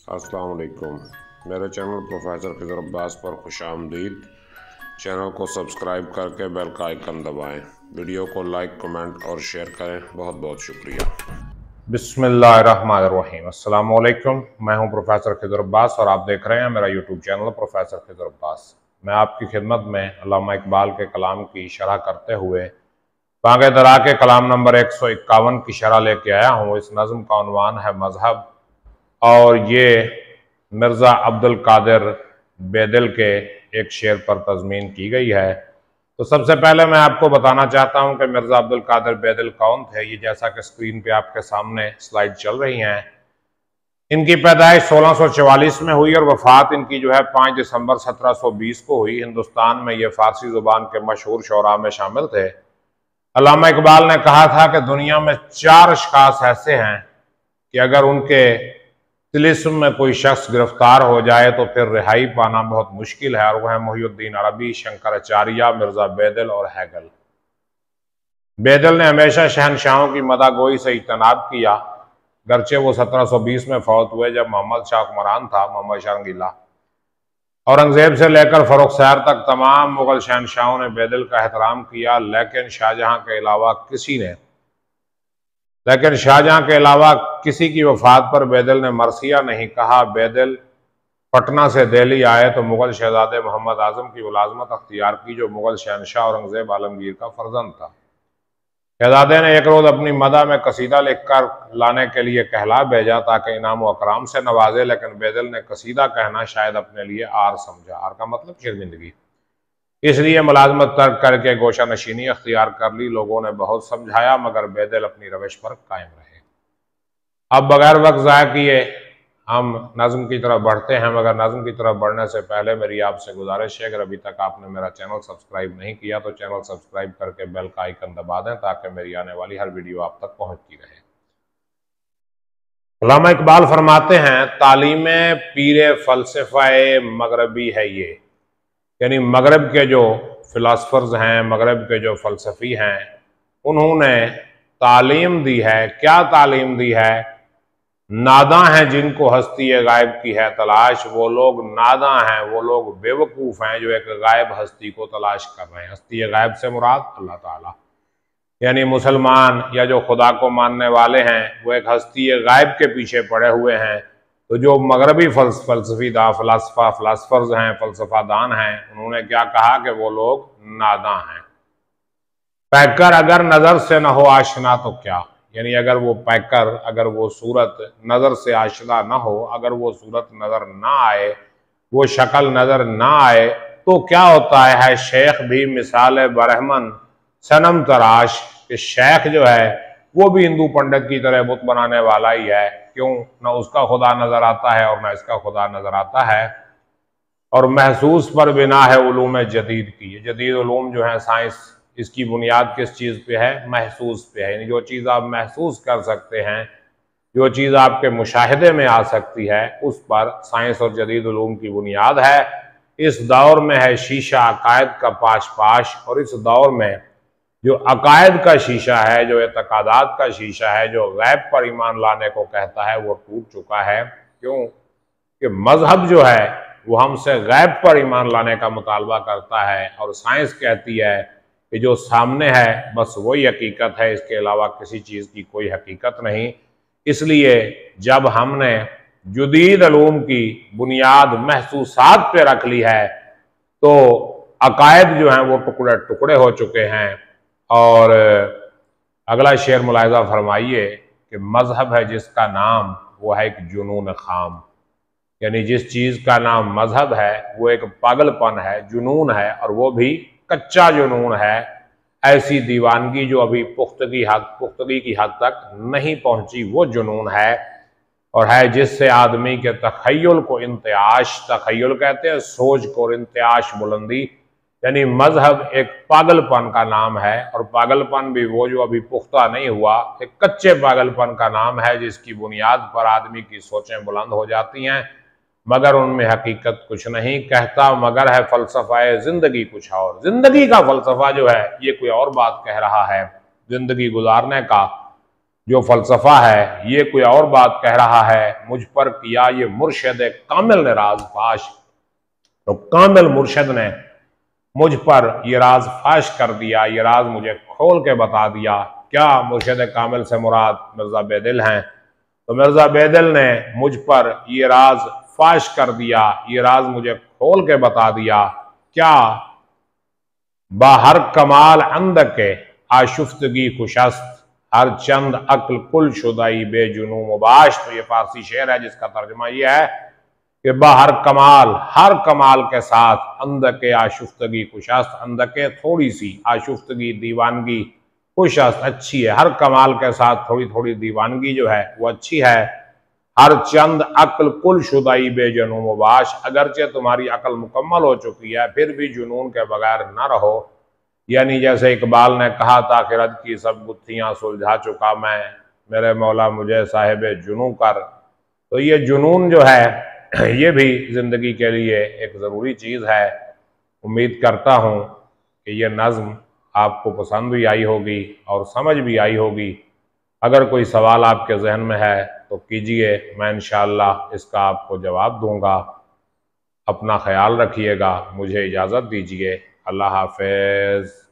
अस्सलाम वालेकुम। मेरे चैनल प्रोफेसर खिज़र अब्बास पर खुश आमदीद। चैनल को सब्सक्राइब करके बेल का आइकन दबाएं। वीडियो को लाइक, कमेंट और शेयर करें। बहुत बहुत शुक्रिया। बिस्मिल्लाहिर्रहमानिर्रहीम। अस्सलाम वालेकुम। मैं हूं प्रोफेसर खिज़र अब्बास और आप देख रहे हैं मेरा YouTube channel professor Khizar Abbas. मैं आपकी खिदमत में अल्लामा इकबाल के कलाम की शरह करते हुए बांगे दरा के कलाम नंबर 151 की शरह लेके आया हूँ। इस नज़्म का उन्वान है मजहब और ये मिर्ज़ा अब्दुल कादिर बेदिल के एक शेर पर तज़मीन की गई है। तो सबसे पहले मैं आपको बताना चाहता हूं कि मिर्ज़ा अब्दुल कादिर बेदिल कौन थे। ये जैसा कि स्क्रीन पे आपके सामने स्लाइड चल रही हैं, इनकी पैदाइश 1644 में हुई और वफात इनकी जो है 5 दिसंबर 1720 को हुई। हिंदुस्तान में ये फारसी ज़ुबान के मशहूर शोरा में शामिल थे। अल्लामा इकबाल ने कहा था कि दुनिया में 4 अशखास ऐसे हैं कि अगर उनके तिलिस्म में कोई शख्स गिरफ्तार हो जाए तो फिर रिहाई पाना बहुत मुश्किल है, और वह है मुहियुद्दीन अरबी, शंकराचार्य, मिर्ज़ा बेदिल और हैगल। बेदिल ने हमेशा शहनशाहों की मदागोई से इज्तनाब किया, गरचे वो 1720 में फौत हुए जब मोहम्मद शाह हुक्मरान था, मोहम्मद शाह रंगीला। औरंगजेब से लेकर फर्रुखसैर तक तमाम मुगल शहनशाहों ने बेदिल का एहतराम किया, लेकिन शाहजहां के अलावा किसी की वफात पर बेदिल ने मरसिया नहीं कहा। बेदिल पटना से दिल्ली आए तो मुगल शहजादे मोहम्मद आजम की मुलाजमत अख्तियार की, जो मुगल शहनशाह औरंगजेब आलमगीर का फर्जंद था। शहजादे ने एक रोज अपनी मदा में कसीदा लिखकर लाने के लिए कहला भेजा ताकि इनाम व अकराम से नवाजे, लेकिन बेदिल ने कसीदा कहना शायद अपने लिए आर समझा। आर का मतलब शर्मिंदगी। इसलिए मुलाजमत तर्क करके गोशा नशीनी अख्तियार कर ली। लोगों ने बहुत समझाया मगर बेदिल अपनी रविश पर कायम रहे। अब बगैर वक्त ज़ाया किए हम नज़्म की तरफ बढ़ते हैं, मगर नज़्म की तरफ बढ़ने से पहले मेरी आपसे गुजारिश है, अगर अभी तक आपने मेरा चैनल सब्सक्राइब नहीं किया तो चैनल सब्सक्राइब करके बेल का आइकन दबा दें ताकि मेरी आने वाली हर वीडियो आप तक पहुंचती रहे। अल्लामा इकबाल फरमाते हैं, तालीम पीरे फ़लसफ़े मगरबी है ये, यानी मगरब के जो फिलासफर्स हैं, मगरब के जो फ़लसफ़ी हैं, उन्होंने तालीम दी है। क्या तालीम दी है? नादां हैं जिनको हस्ती गायब की है तलाश। वो लोग नादां हैं, वो लोग बेवकूफ़ हैं जो एक गायब हस्ती को तलाश कर रहे हैं। हस्ती गायब से मुराद अल्लाह ताला, यानी मुसलमान या जो खुदा को मानने वाले हैं वो एक हस्ती गायब के पीछे पड़े हुए हैं। तो जो मगरबी फिलासफर्स हैं, फ़लसफ़ादान हैं, उन्होंने क्या कहा कि वो लोग नादां हैं। पैकर अगर नज़र से न हो आशना तो क्या, यानी अगर वो पैकर, अगर वो सूरत नज़र से आशना ना हो, अगर वो सूरत नज़र ना आए, वो शक्ल नज़र ना आए तो क्या होता है शेख भी मिसाल बरहमन सनम तराश, कि शेख जो है वो भी हिंदू पंडित की तरह बुत बनाने वाला ही है। क्यों? ना उसका खुदा नज़र आता है और ना इसका खुदा नज़र आता है। और महसूस पर बिना है उलूम जदीद की। ये जदीद उलूम जो है साइंस, इसकी बुनियाद किस चीज़ पे है? महसूस पे है। यानी जो चीज़ आप महसूस कर सकते हैं, जो चीज़ आपके मुशाहिदे में आ सकती है, उस पर साइंस और जदीद उलूम की बुनियाद है। इस दौर में है शीशा अकायद का पाश पाश, और इस दौर में जो अकायद का शीशा है, जो एतकादात का शीशा है, जो गैब पर ईमान लाने को कहता है, वो टूट चुका है। क्यों? कि मजहब जो है वो हमसे गैब पर ईमान लाने का मुतालबा करता है, और साइंस कहती है कि जो सामने है बस वही हकीकत है, इसके अलावा किसी चीज़ की कोई हकीकत नहीं। इसलिए जब हमने जदीद उलूम की बुनियाद महसूसात पे रख ली है तो अकायद जो हैं वो टुकड़े टुकड़े हो चुके हैं। और अगला शेर मुलाहिज़ा फरमाइए कि मजहब है जिसका नाम वो है एक जुनून खाम, यानी जिस चीज़ का नाम मजहब है वो एक पागलपन है, जुनून है, और वो भी कच्चा जुनून है। ऐसी दीवानगी जो अभी पुख्तगी की हद तक नहीं पहुंची, वो जुनून है। और है जिससे आदमी के तखय्युल को इंतयाश, तखय्युल कहते हैं सोच को, और इंतयाश बुलंदी, यानी मजहब एक पागलपन का नाम है। और पागलपन भी वो जो अभी पुख्ता नहीं हुआ, एक कच्चे पागलपन का नाम है जिसकी बुनियाद पर आदमी की सोचें बुलंद हो जाती हैं मगर उनमें हकीकत कुछ नहीं। कहता मगर है फ़लसफ़ा ज़िंदगी कुछ और। ज़िंदगी का फ़लसफ़ा जो है ये कोई और बात कह रहा है। ज़िंदगी गुजारने का جو فلسفہ ہے یہ کوئی اور بات کہہ رہا ہے، مجھ پر کیا یہ مرشد کامل نے راز فاش، تو کامل مرشد نے مجھ پر یہ راز فاش کر دیا، یہ راز مجھے کھول کے بتا دیا۔ کیا مرشد کامل سے مراد مرزا بیدل ہیں؟ تو مرزا بیدل نے مجھ پر یہ راز فاش کر دیا، یہ راز مجھے کھول کے بتا دیا۔ کیا؟ باہر کمال اندک آشفتگی خوشست، ہر چند عقل کل شدائی بے جنوں مباش۔ تو یہ فارسی شعر ہے جس کا ترجمہ یہ ہے کہ باہر کمال، ہر کمال کے ساتھ، اندک آشفتگی خوشست، اندک تھوڑی سی، آشفتگی دیوانگی، خوشست اچھی ہے، ہر کمال کے ساتھ تھوڑی تھوڑی دیوانگی جو ہے وہ اچھی ہے۔ ہر چند عقل کل شدائی بے جنوں مباش، اگرچہ تمہاری عقل مکمل ہو چکی ہے پھر بھی جنون کے بغیر نہ رہو۔ یعنی جیسے اقبال نے کہا تھا خرد کی سب گتھیاں سلجھا چکا میں، میرے مولا مجھے صاحب جنوں کر۔ تو یہ جنون جو ہے یہ بھی زندگی کے لیے ایک ضروری چیز ہے۔ امید کرتا ہوں کہ یہ نظم آپ کو پسند بھی آئی ہوگی اور سمجھ بھی آئی ہوگی۔ اگر کوئی سوال آپ کے ذہن میں ہے تو کیجئے، میں انشاءاللہ اس کا آپ کو جواب دوں گا۔ اپنا خیال رکھیے گا، مجھے اجازت دیجئے، اللہ حافظ۔